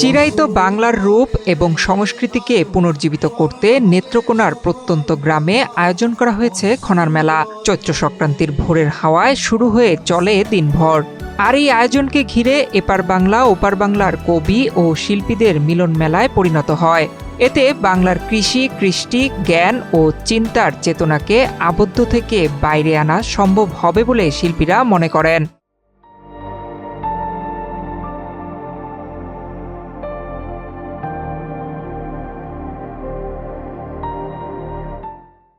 চিরায়ত বাংলার রূপ এবং সংস্কৃতিকে পুনর্জীবিত করতে নেত্রকোনার প্রত্যন্ত গ্রামে আয়োজন করা হয়েছে খনার মেলা। চৈত্র সংক্রান্তির ভোরের হাওয়ায় শুরু হয়ে চলে দিনভর। আর এই আয়োজনকে ঘিরে এপার বাংলা ওপার বাংলার কবি ও শিল্পীদের মিলন মেলায় পরিণত হয়। এতে বাংলার কৃষি, কৃষ্টি, জ্ঞান ও চিন্তার চেতনাকে আবদ্ধ থেকে বাইরে আনা সম্ভব হবে বলে শিল্পীরা মনে করেন।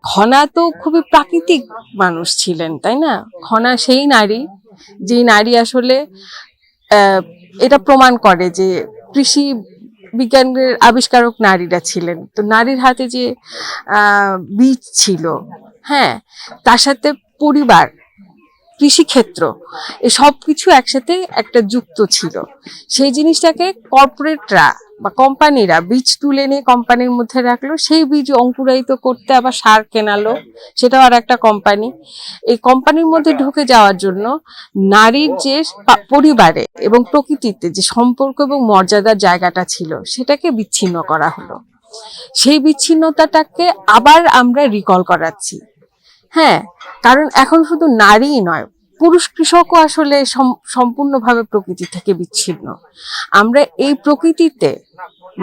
খনা তো খুবই প্রাকৃতিক মানুষ ছিলেন, তাই না? খনা সেই নারী, যে নারী আসলে এটা প্রমাণ করে যে কৃষি বিজ্ঞানের আবিষ্কারক নারীরা ছিলেন। তো নারীর হাতে যে বীজ ছিল, হ্যাঁ, তার সাথে পরিবার, কৃষিক্ষেত্র, এই সব কিছু একসাথে একটা যুক্ত ছিল। সেই জিনিসটাকে কর্পোরেটরা বা কোম্পানিরা বীজ তুলে নিয়ে কোম্পানির মধ্যে রাখলো, সেই বীজ অঙ্কুরায়িত করতে আবার সার কেনালো, সেটাও আর একটা কোম্পানি। এই কোম্পানির মধ্যে ঢুকে যাওয়ার জন্য নারীর যে পরিবারে এবং প্রকৃতিতে যে সম্পর্ক এবং মর্যাদার জায়গাটা ছিল, সেটাকে বিচ্ছিন্ন করা হলো। সেই বিচ্ছিন্নতাটাকে আবার আমরা রিকল করাচ্ছি, হ্যাঁ, কারণ এখন শুধু নারীই নয়, পুরুষ কৃষকও আসলে সম্পূর্ণভাবে প্রকৃতি থেকে বিচ্ছিন্ন। আমরা এই প্রকৃতিতে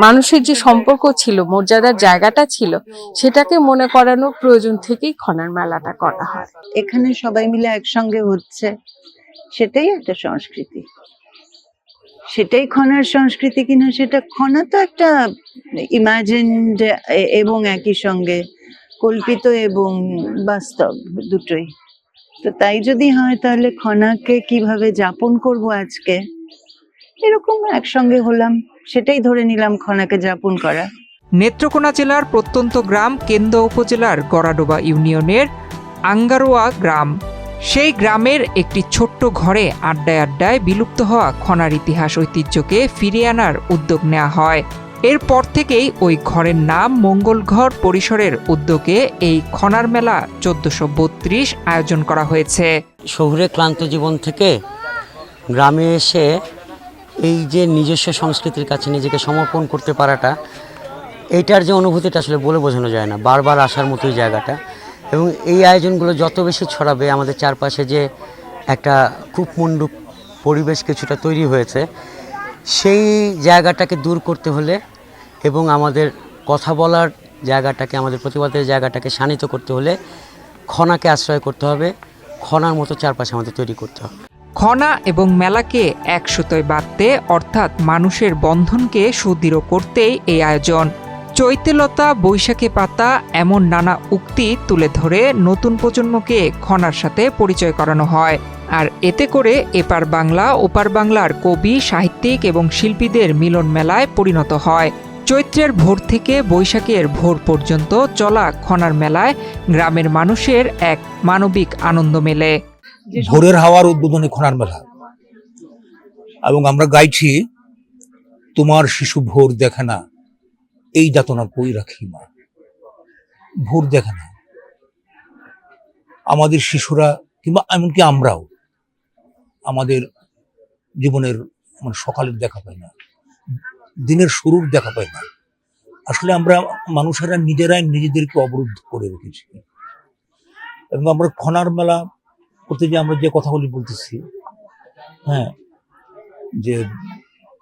মানুষের যে সম্পর্ক ছিল, মর্যাদার জায়গাটা ছিল, সেটাকে মনে করানোর প্রয়োজন থেকেই খনার মেলাটা করা হয়। এখানে সবাই মিলে একসঙ্গে হচ্ছে, সেটাই একটা সংস্কৃতি। সেটাই খনার সংস্কৃতি কিনা, সেটা খনা তো একটা ইমাজিনড এবং একই সঙ্গে কল্পিত এবং বাস্তব দুটোই। তো তাই যদি হয় তাহলে খনাকে কিভাবে যাপন করব আজকে, এরকম একসঙ্গে হলাম, সেটাই ধরে নিলাম খনাকে যাপন করা। নেত্রকোনা জেলার প্রত্যন্ত গ্রাম কেন্দুয়া উপজেলার গড়াডোবা ইউনিয়নের আঙ্গারোয়া গ্রাম। সেই গ্রামের একটি ছোট্ট ঘরে আড্ডায় আড্ডায় বিলুপ্ত হওয়া খনার ইতিহাস ঐতিহ্যকে ফিরিয়ে আনার উদ্যোগ নেওয়া হয়। এরপর থেকেই ওই ঘরের নাম মঙ্গলঘর পরিসরের উদ্যোগে এই খনার মেলা 1432 আয়োজন করা হয়েছে। শহুরে ক্লান্ত জীবন থেকে গ্রামে এসে এই যে নিজস্ব সংস্কৃতির কাছে নিজেকে সমর্পণ করতে পারাটা, এইটার যে অনুভূতিটা আসলে বলে বোঝানো যায় না। বারবার আসার মতোই জায়গাটা, এবং এই আয়োজনগুলো যত বেশি ছড়াবে, আমাদের চারপাশে যে একটা কূপমণ্ডূক পরিবেশ কিছুটা তৈরি হয়েছে, সেই জায়গাটাকে দূর করতে হলে এবং আমাদের কথা বলার জায়গাটাকে, আমাদের প্রতিবাদের জায়গাটাকে শানিত করতে হলে খনাকে আশ্রয় করতে হবে, খনার মতো চারপাশে আমাদের তৈরি করতে হবে। খনা এবং মেলাকে এক সুতোয় বাঁধতে, অর্থাৎ মানুষের বন্ধনকে সুদৃঢ় করতেই এই আয়োজন। চৈতেলতা, বৈশাখী পাতা, এমন নানা উক্তি তুলে ধরে নতুন প্রজন্মকে খনার সাথে পরিচয় করানো হয়। আর এতে করে এপার বাংলা ওপার বাংলার কবি, সাহিত্যিক এবং শিল্পীদের মিলন মেলায় পরিণত হয়। চৈত্রের ভোর থেকে বৈশাখের ভোর পর্যন্ত চলা খনার মেলায় গ্রামের মানুষের এক মানবিক আনন্দ মেলে। ভোরের হাওয়ার উদ্বোধনী খনার মেলা, এবং আমরা গাইছি, তোমার শিশু ভোর দেখে না, এই যাতনা কই রাখি মা। ভোর দেখে না, আমাদের শিশুরা কিংবা এমনকি আমরাও আমাদের জীবনের সকালের দেখা পাই না, দিনের শুরুর দেখা পাই না। আসলে আমরা মানুষেরা নিজেরাই নিজেদেরকে অবরুদ্ধ করে রেখেছি। এবং আমরা খনার মেলা করতে যে আমরা যে কথাগুলি বলতেছি, হ্যাঁ, যে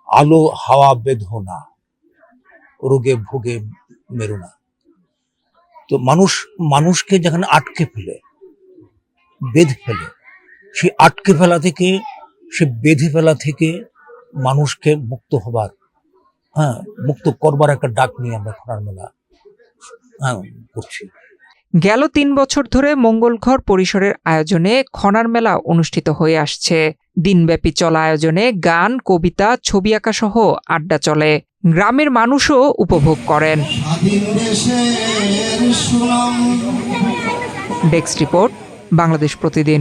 আলো হাওয়া বেঁধো না, রোগে ভোগে মেরো না। তো মানুষকে যেখানে আটকে ফেলে, বেঁধে ফেলে, সে আটকে ফেলা থেকে, সে বেঁধে ফেলা থেকে মানুষকে মুক্ত হবার, হ্যাঁ, মুক্ত করবার একটা ডাক নিয়ে আমরা খনার মেলা করছি। গেল 3 বছর ধরে মঙ্গলঘর পরিসরের আয়োজনে খনার মেলা অনুষ্ঠিত হয়ে আসছে। দিনব্যাপী চলা আয়োজনে গান, কবিতা, ছবি আঁকা সহ আড্ডা চলে। গ্রামের মানুষও উপভোগ করেন। ডেস্ক রিপোর্ট, বাংলাদেশ প্রতিদিন।